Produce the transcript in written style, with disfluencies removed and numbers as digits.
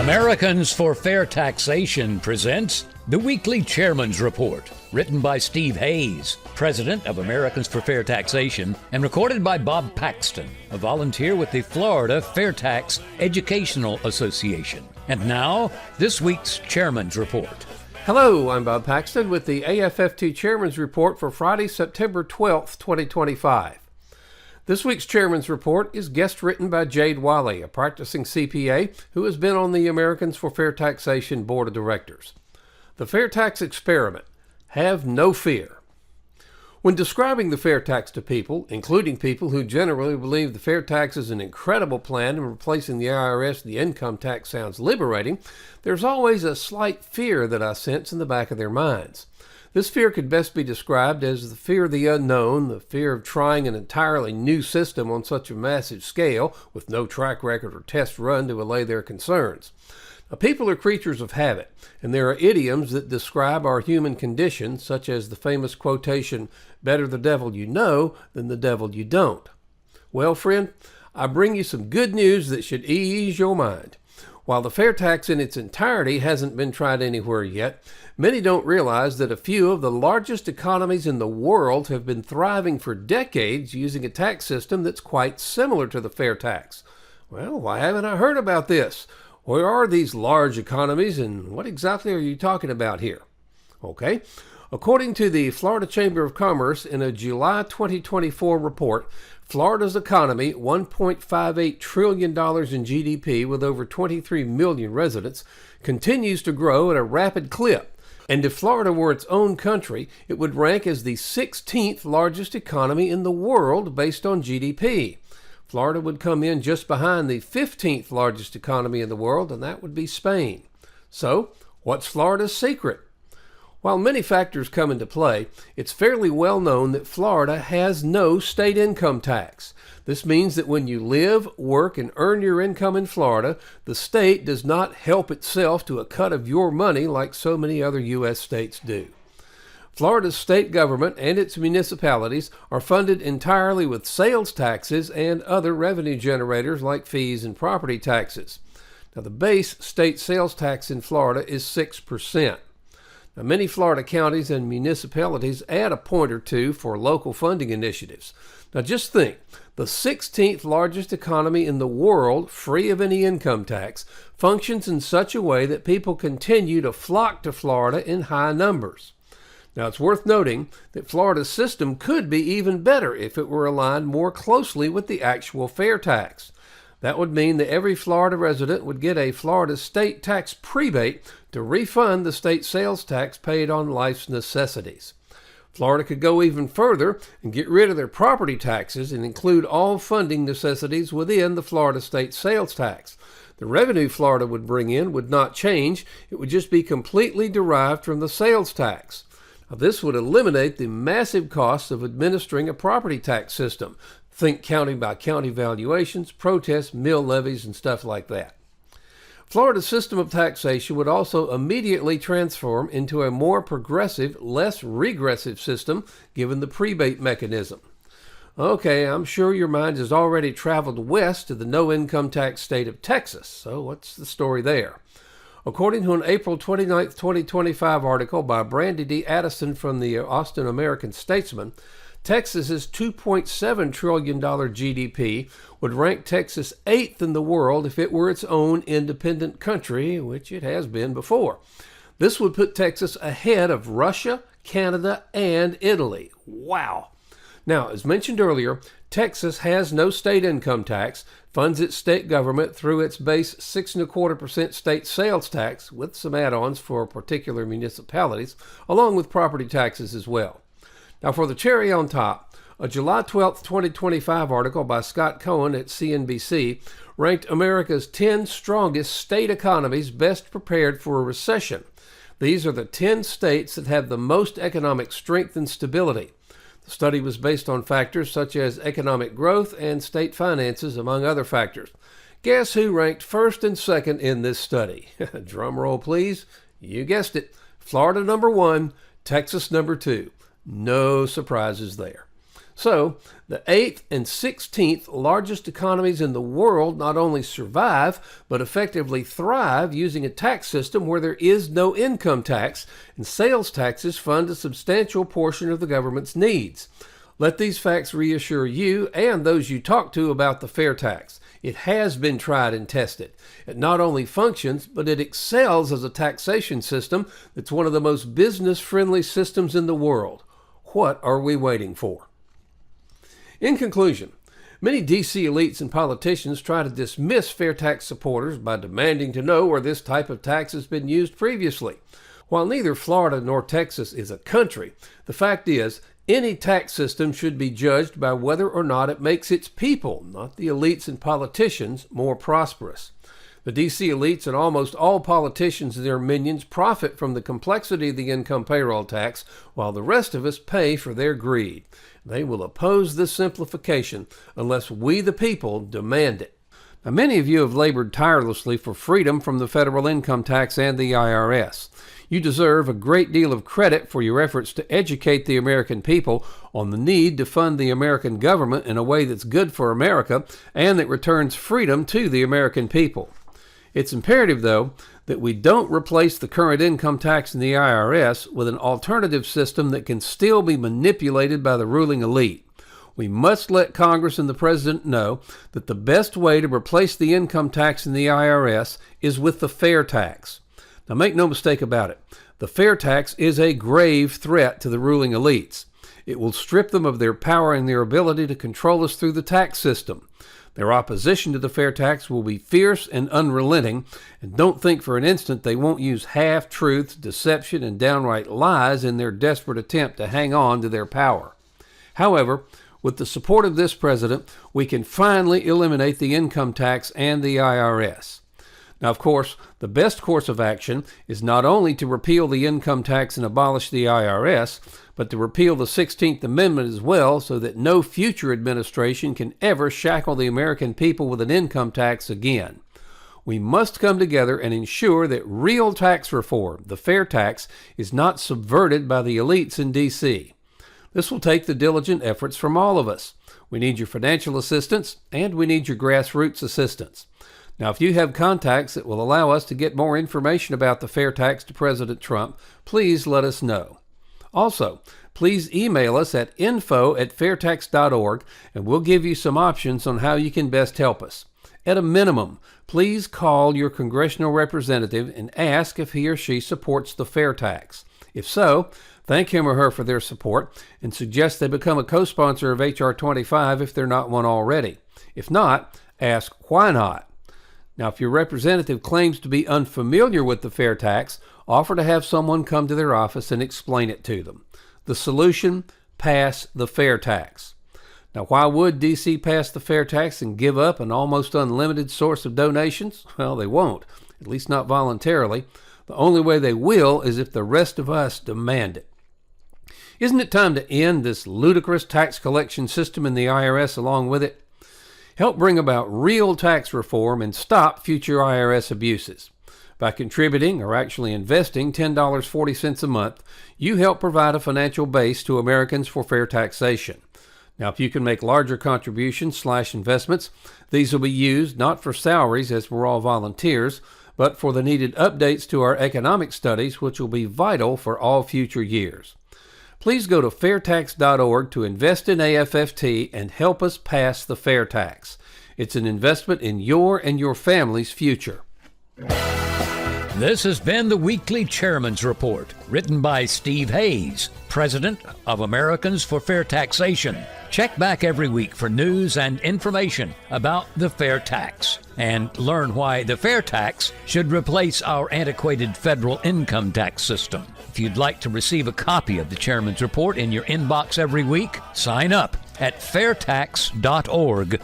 Americans for Fair Taxation presents the Weekly Chairman's Report, written by Steve Hayes, president of Americans for Fair Taxation, and recorded by Bob Paxton, a volunteer with the Florida FAIRtax Educational Association. And now, this week's Chairman's Report. Hello, I'm Bob Paxton with the AFFT Chairman's Report for Friday, September 12th, 2025. This week's Chairman's Report is guest written by Jade Wiley, a practicing CPA who has been on the Americans for Fair Taxation Board of Directors. The Fair Tax Experiment. Have no fear. When describing the fair tax to people, including people who generally believe the fair tax is an incredible plan and replacing the IRS and the income tax sounds liberating, there's always a slight fear that I sense in the back of their minds. This fear could best be described as the fear of the unknown, the fear of trying an entirely new system on such a massive scale with no track record or test run to allay their concerns. Now, people are creatures of habit, and there are idioms that describe our human condition, such as the famous quotation, "Better the devil you know than the devil you don't." Well, friend, I bring you some good news that should ease your mind. While the fair tax in its entirety hasn't been tried anywhere yet, many don't realize that a few of the largest economies in the world have been thriving for decades using a tax system that's quite similar to the fair tax. Well, why haven't I heard about this? Where are these large economies, and what exactly are you talking about here? Okay. According to the Florida Chamber of Commerce, in a July 2024 report, Florida's economy, $1.58 trillion in GDP with over 23 million residents, continues to grow at a rapid clip. And if Florida were its own country, it would rank as the 16th largest economy in the world based on GDP. Florida would come in just behind the 15th largest economy in the world, and that would be Spain. So, what's Florida's secret? While many factors come into play, it's fairly well known that Florida has no state income tax. This means that when you live, work, and earn your income in Florida, the state does not help itself to a cut of your money like so many other U.S. states do. Florida's state government and its municipalities are funded entirely with sales taxes and other revenue generators like fees and property taxes. Now, the base state sales tax in Florida is 6%. Now, many Florida counties and municipalities add a point or two for local funding initiatives. Now, just think, the 16th largest economy in the world, free of any income tax, functions in such a way that people continue to flock to Florida in high numbers. Now, it's worth noting that Florida's system could be even better if it were aligned more closely with the actual fair tax. That would mean that every Florida resident would get a Florida state tax prebate to refund the state sales tax paid on life's necessities. Florida could go even further and get rid of their property taxes and include all funding necessities within the Florida state sales tax. The revenue Florida would bring in would not change. It would just be completely derived from the sales tax. Now, this would eliminate the massive costs of administering a property tax system. Think county by county valuations, protests, mill levies, and stuff like that. Florida's system of taxation would also immediately transform into a more progressive, less regressive system given the prebate mechanism. Okay, I'm sure your mind has already traveled west to the no-income tax state of Texas, so what's the story there? According to an April 29, 2025 article by Brandy D. Addison from the Austin American-Statesman, Texas's $2.7 trillion GDP would rank Texas 8th in the world if it were its own independent country, which it has been before. This would put Texas ahead of Russia, Canada, and Italy. Wow! Now, as mentioned earlier, Texas has no state income tax, funds its state government through its base 6.25% state sales tax, with some add-ons for particular municipalities, along with property taxes as well. Now, for the cherry on top, a July 12, 2025 article by Scott Cohen at CNBC ranked America's 10 strongest state economies best prepared for a recession. These are the 10 states that have the most economic strength and stability. The study was based on factors such as economic growth and state finances, among other factors. Guess who ranked first and second in this study? Drum roll, please. You guessed it. Florida number 1, Texas number 2. No surprises there. So, the 8th and 16th largest economies in the world not only survive, but effectively thrive using a tax system where there is no income tax, and sales taxes fund a substantial portion of the government's needs. Let these facts reassure you and those you talk to about the fair tax. It has been tried and tested. It not only functions, but it excels as a taxation system that's one of the most business-friendly systems in the world. What are we waiting for? In conclusion, many D.C. elites and politicians try to dismiss fair tax supporters by demanding to know where this type of tax has been used previously. While neither Florida nor Texas is a country, the fact is, any tax system should be judged by whether or not it makes its people, not the elites and politicians, more prosperous. The D.C. elites and almost all politicians and their minions profit from the complexity of the income payroll tax, while the rest of us pay for their greed. They will oppose this simplification unless we, the people, demand it. Now, many of you have labored tirelessly for freedom from the federal income tax and the IRS. You deserve a great deal of credit for your efforts to educate the American people on the need to fund the American government in a way that's good for America and that returns freedom to the American people. It's imperative, though, that we don't replace the current income tax and the IRS with an alternative system that can still be manipulated by the ruling elite. We must let Congress and the President know that the best way to replace the income tax and the IRS is with the fair tax. Now, make no mistake about it. The fair tax is a grave threat to the ruling elites. It will strip them of their power and their ability to control us through the tax system. Their opposition to the fair tax will be fierce and unrelenting, and don't think for an instant they won't use half-truths, deception, and downright lies in their desperate attempt to hang on to their power. However, with the support of this president, we can finally eliminate the income tax and the IRS. Now, of course, the best course of action is not only to repeal the income tax and abolish the IRS, but to repeal the 16th Amendment as well so that no future administration can ever shackle the American people with an income tax again. We must come together and ensure that real tax reform, the fair tax, is not subverted by the elites in D.C. This will take the diligent efforts from all of us. We need your financial assistance, and we need your grassroots assistance. Now, if you have contacts that will allow us to get more information about the fair tax to President Trump, please let us know. Also, please email us at info@fairtax.org, and we'll give you some options on how you can best help us. At a minimum, please call your congressional representative and ask if he or she supports the fair tax. If so, thank him or her for their support and suggest they become a co-sponsor of H.R. 25 if they're not one already. If not, ask why not. Now, if your representative claims to be unfamiliar with the fair tax, offer to have someone come to their office and explain it to them. The solution: pass the fair tax. Now, why would D.C. pass the fair tax and give up an almost unlimited source of donations? Well, they won't, at least not voluntarily. The only way they will is if the rest of us demand it. Isn't it time to end this ludicrous tax collection system and the IRS along with it? Help bring about real tax reform and stop future IRS abuses. By contributing, or actually investing, $10.40 a month, you help provide a financial base to Americans for fair taxation. Now, if you can make larger contributions/investments, these will be used not for salaries, as we're all volunteers, but for the needed updates to our economic studies, which will be vital for all future years. Please go to FAIRtax.org to invest in AFFT and help us pass the fair tax. It's an investment in your and your family's future. This has been the Weekly Chairman's Report, written by Steve Hayes, President of Americans for Fair Taxation. Check back every week for news and information about the fair tax, and learn why the fair tax should replace our antiquated federal income tax system. If you'd like to receive a copy of the Chairman's Report in your inbox every week, sign up at FAIRtax.org.